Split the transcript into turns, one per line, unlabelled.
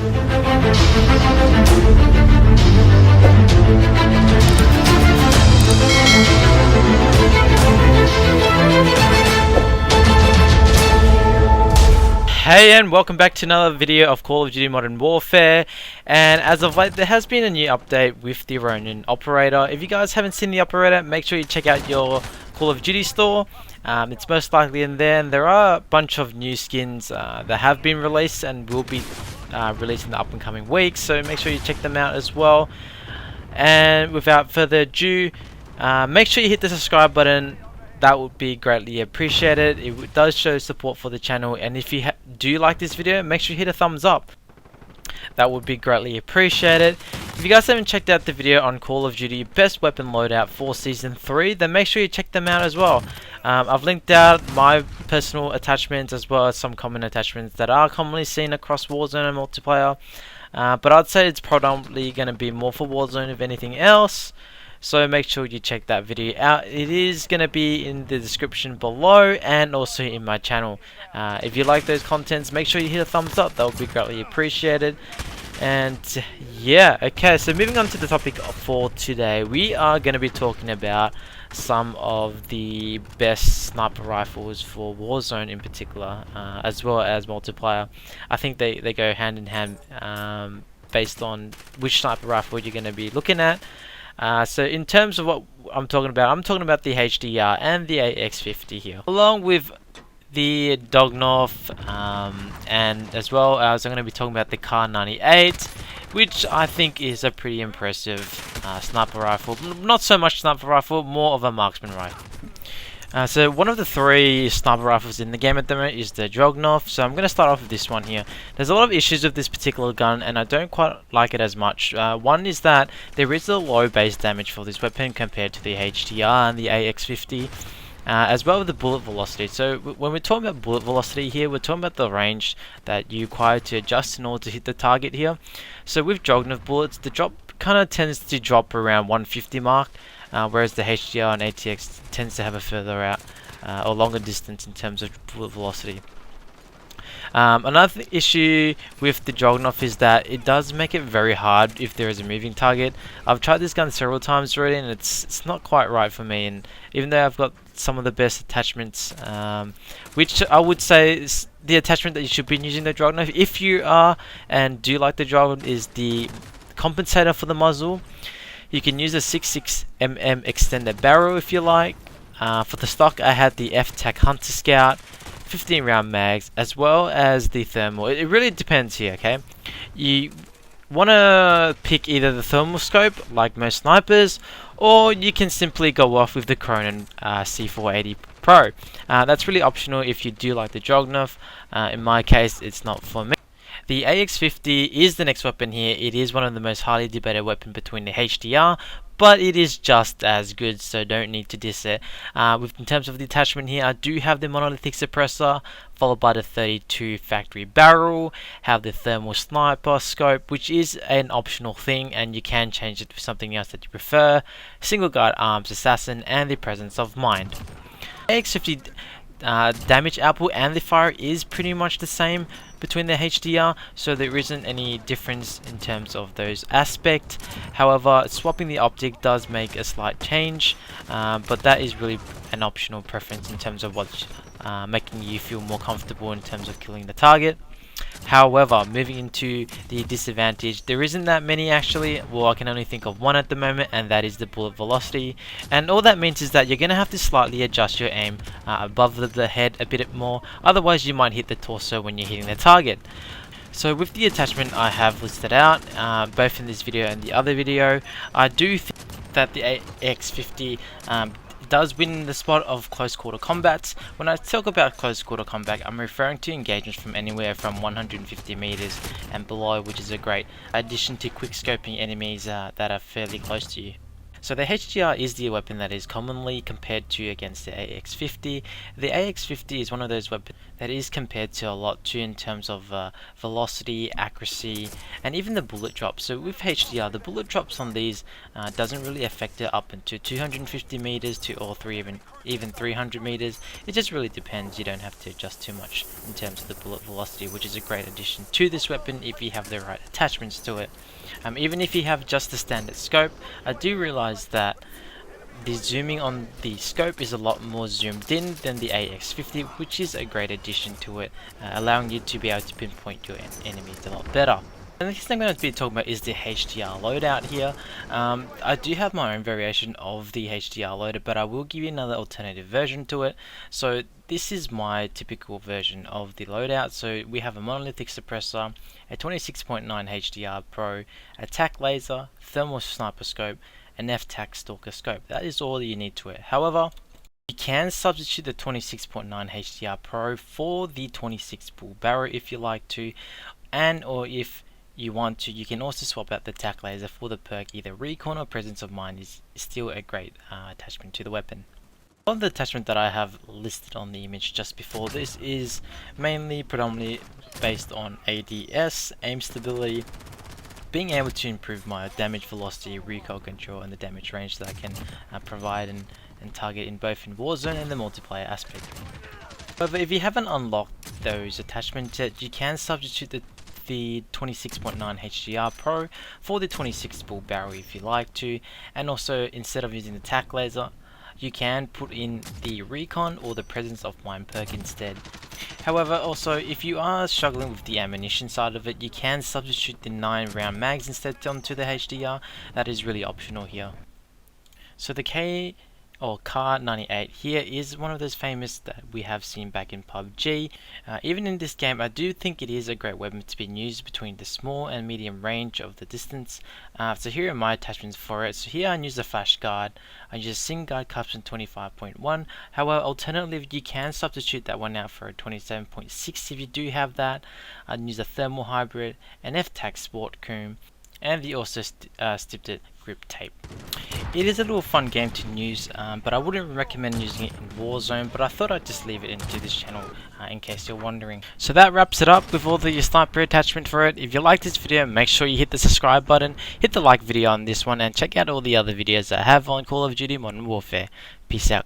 Hey, and welcome back to another video of Call of Duty Modern Warfare. And as of late, there has been a new update with the Ronin operator. If you guys haven't seen the operator, make sure you check out your Call of Duty store. It's most likely in there, and there are a bunch of new skins that have been released and will be released in the up and coming weeks, so make sure you check them out as well. And without further ado, make sure you hit the subscribe button. That would be greatly appreciated. It does show support for the channel, and if you do like this video, make sure you hit a thumbs up. That would be greatly appreciated. If you guys haven't checked out the video on Call of Duty Best Weapon Loadout for Season 3, then make sure you check them out as well. I've linked out my personal attachments as well as some common attachments that are commonly seen across Warzone and multiplayer. But I'd say it's predominantly going to be more for Warzone if anything else. So make sure you check that video out. It is going to be in the description below and also in my channel. If you like those contents, make sure you hit a thumbs up. That would be greatly appreciated. And yeah, okay, so moving on to the topic for today, we are going to be talking about some of the best sniper rifles for Warzone in particular, as well as multiplayer. I think they go hand in hand based on which sniper rifle you're going to be looking at. So in terms of what I'm talking about the HDR and the AX50 here, along with the Dognov, and as well as I'm going to be talking about the Kar98, which I think is a pretty impressive sniper rifle. Not so much sniper rifle, more of a marksman rifle. So one of the three sniper rifles in the game at the moment is the Dognov, so I'm going to start off with this one here. There's a lot of issues with this particular gun, and I don't quite like it as much. One is that there is a low base damage for this weapon compared to the HDR and the AX50, as well as the bullet velocity. So when we're talking about bullet velocity here, we're talking about the range that you require to adjust in order to hit the target here. So with Dognov bullets, the drop kind of tends to drop around 150 mark. Whereas the HDR and ATX tends to have a further out or longer distance in terms of bullet velocity. Another issue with the Dognov is that it does make it very hard if there is a moving target. I've tried this gun several times already, and it's not quite right for me. And even though I've got some of the best attachments, which I would say is the attachment that you should be using the Dognov, if you are and do like the Dognov, is the compensator for the muzzle. You can use a 66mm extended barrel if you like. For the stock, I had the F-Tac Hunter Scout, 15 round mags, as well as the thermal. It really depends here, okay? You want to pick either the thermal scope, like most snipers, or you can simply go off with the Cronen C480 Pro. That's really optional if you do like the Dognov. In my case, it's not for me. The AX50 is the next weapon here. It is one of the most highly debated weapons between the HDR, but it is just as good, so don't need to diss it. In terms of the attachment here, I do have the monolithic suppressor, followed by the 32 factory barrel, have the thermal sniper scope, which is an optional thing, and you can change it to something else that you prefer, single guard arms assassin, and the presence of mind. AX50 damage output and the fire is pretty much the same between the HDR, so there isn't any difference in terms of those aspects. However, swapping the optic does make a slight change, but that is really an optional preference in terms of what's making you feel more comfortable in terms of killing the target. However, moving into the disadvantage, there isn't that many actually. Well, I can only think of one at the moment, and that is the bullet velocity. And all that means is that you're going to have to slightly adjust your aim above the head a bit more, otherwise you might hit the torso when you're hitting the target. So with the attachment I have listed out, both in this video and the other video, I do think that the AX50 does win the spot of close quarter combats. When I talk about close quarter combat, I'm referring to engagements from anywhere from 150 meters and below, which is a great addition to quick scoping enemies that are fairly close to you. So the HDR is the weapon that is commonly compared to against the AX50. The AX50 is one of those weapons that is compared to a lot too in terms of velocity, accuracy, and even the bullet drop. So with HDR, the bullet drops on these doesn't really affect it up into 250 meters to or even 300 meters. It just really depends. You don't have to adjust too much in terms of the bullet velocity, which is a great addition to this weapon if you have the right attachments to it. Even if you have just the standard scope, I do realize that the zooming on the scope is a lot more zoomed in than the AX50, which is a great addition to it, allowing you to be able to pinpoint your enemies a lot better. And the next thing I'm going to be talking about is the HDR loadout here. I do have my own variation of the HDR loader, but I will give you another alternative version to it. So this is my typical version of the loadout. So we have a monolithic suppressor, a 26.9 HDR Pro, a TAC laser, thermal sniper scope, an F-TAC stalker scope. That is all you need to it. However, you can substitute the 26.9 HDR Pro for the 26 bull barrel if you like to, and or if you want to, you can also swap out the TAC laser for the perk. Either Recon or Presence of Mind is still a great attachment to the weapon. One of the attachment that I have listed on the image just before this is predominantly based on ADS, aim stability, being able to improve my damage velocity, recoil control, and the damage range that I can provide and target in both in Warzone and the multiplayer aspect. However, if you haven't unlocked those attachments yet, you can substitute the 26.9 HDR Pro for the 26 bull barrel if you like to, and also instead of using the TAC laser, you can put in the Recon or the Presence of Mind perk instead. However, also if you are struggling with the ammunition side of it, you can substitute the 9-round mags instead onto the HDR. That is really optional here. So the Kar 98 here is one of those famous that we have seen back in PUBG. Even in this game, I do think it is a great weapon to be used between the small and medium range of the distance. So here are my attachments for it. So here I use a flash guard, I use a Sing Guard Custom 25.1. However, alternatively, you can substitute that one out for a 27.6 if you do have that. I'd use a thermal hybrid, an F-TAC sport comb, and the also stipted grip tape. It is a little fun game to use, but I wouldn't recommend using it in Warzone, but I thought I'd just leave it into this channel in case you're wondering. So that wraps it up with all the sniper attachment for it. If you like this video, make sure you hit the subscribe button, hit the like video on this one, and check out all the other videos I have on Call of Duty Modern Warfare. Peace out, guys.